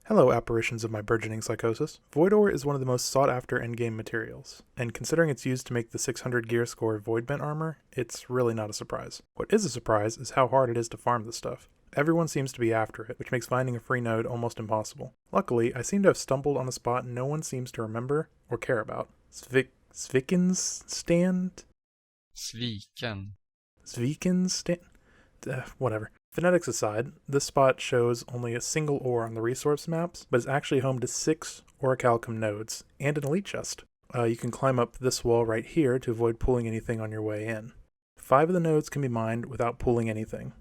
Hello, apparitions of my burgeoning psychosis. Void ore is one of the most sought-after endgame materials, and considering it's used to make the 600 gear score Voidbent armor, it's really not a surprise. What is a surprise is how hard it is to farm this stuff. Everyone seems to be after it, which makes finding a free node almost impossible. Luckily, I seem to have stumbled on a spot no one seems to remember or care about. Sviken's stand? Sviken. Sviken's stand? Whatever. Phonetics aside, this spot shows only a single ore on the resource maps, but is actually home to 6 orichalcum nodes, and an elite chest. You can climb up this wall right here to avoid pulling anything on your way in. 5 of the nodes can be mined without pulling anything.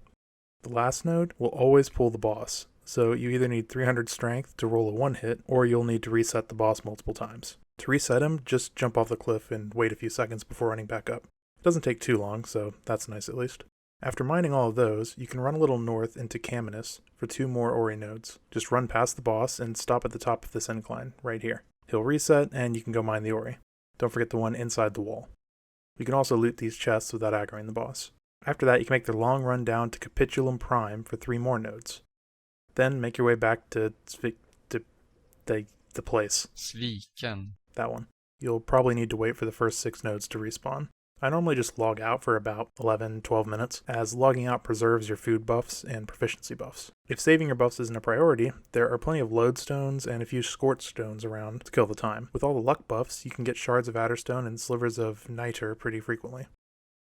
The last node will always pull the boss, so you either need 300 strength to roll a one-hit, or you'll need to reset the boss multiple times. To reset him, just jump off the cliff and wait a few seconds before running back up. It doesn't take too long, so that's nice at least. After mining all of those, you can run a little north into Camdus for 2 more ore nodes. Just run past the boss and stop at the top of this incline, right here. He'll reset and you can go mine the ore. Don't forget the one inside the wall. You can also loot these chests without aggroing the boss. After that, you can make the long run down to Capitulum Prime for 3 more nodes. Then make your way back to the place. Sviken. That one. You'll probably need to wait for the first 6 nodes to respawn. I normally just log out for about 11-12 minutes, as logging out preserves your food buffs and proficiency buffs. If saving your buffs isn't a priority, there are plenty of lodestones and a few scorch stones around to kill the time. With all the luck buffs, you can get shards of adderstone and slivers of niter pretty frequently.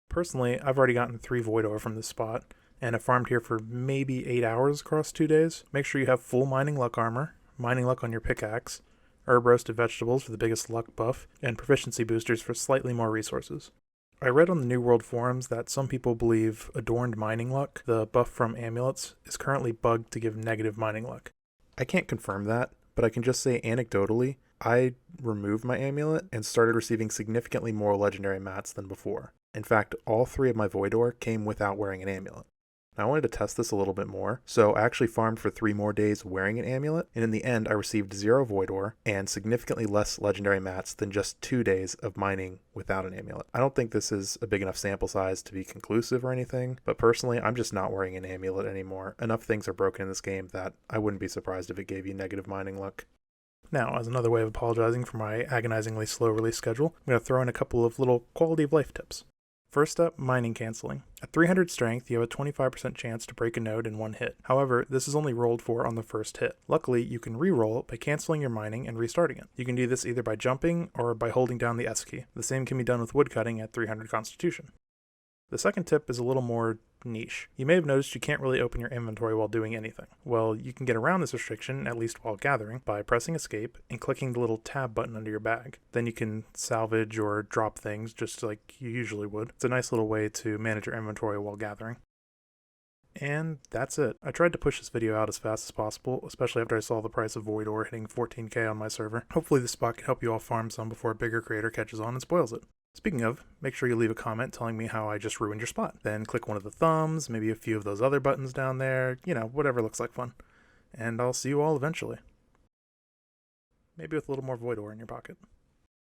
Personally, I've already gotten 3 void ore from this spot, and have farmed here for maybe 8 hours across 2 days. Make sure you have full mining luck armor, mining luck on your pickaxe, herb roasted vegetables for the biggest luck buff, and proficiency boosters for slightly more resources. I read on the New World forums that some people believe Adorned Mining Luck, the buff from amulets, is currently bugged to give negative mining luck. I can't confirm that, but I can just say anecdotally, I removed my amulet and started receiving significantly more legendary mats than before. In fact, all 3 of my void ore came without wearing an amulet. I wanted to test this a little bit more, so I actually farmed for 3 more days wearing an amulet, and in the end I received 0 void ore and significantly less legendary mats than just 2 days of mining without an amulet. I don't think this is a big enough sample size to be conclusive or anything, but personally I'm just not wearing an amulet anymore. Enough things are broken in this game that I wouldn't be surprised if it gave you negative mining luck. Now, as another way of apologizing for my agonizingly slow release schedule, I'm going to throw in a couple of little quality of life tips. First up, mining canceling. At 300 strength, you have a 25% chance to break a node in one hit. However, this is only rolled for on the first hit. Luckily, you can re-roll by canceling your mining and restarting it. You can do this either by jumping or by holding down the S key. The same can be done with woodcutting at 300 constitution. The second tip is a little more niche. You may have noticed you can't really open your inventory while doing anything. Well, you can get around this restriction, at least while gathering, by pressing escape and clicking the little tab button under your bag. Then you can salvage or drop things just like you usually would. It's a nice little way to manage your inventory while gathering. And that's it. I tried to push this video out as fast as possible, especially after I saw the price of void ore hitting 14k on my server. Hopefully this spot can help you all farm some before a bigger creator catches on and spoils it. Speaking of, make sure you leave a comment telling me how I just ruined your spot. Then click one of the thumbs, maybe a few of those other buttons down there, whatever looks like fun. And I'll see you all eventually. Maybe with a little more void ore in your pocket.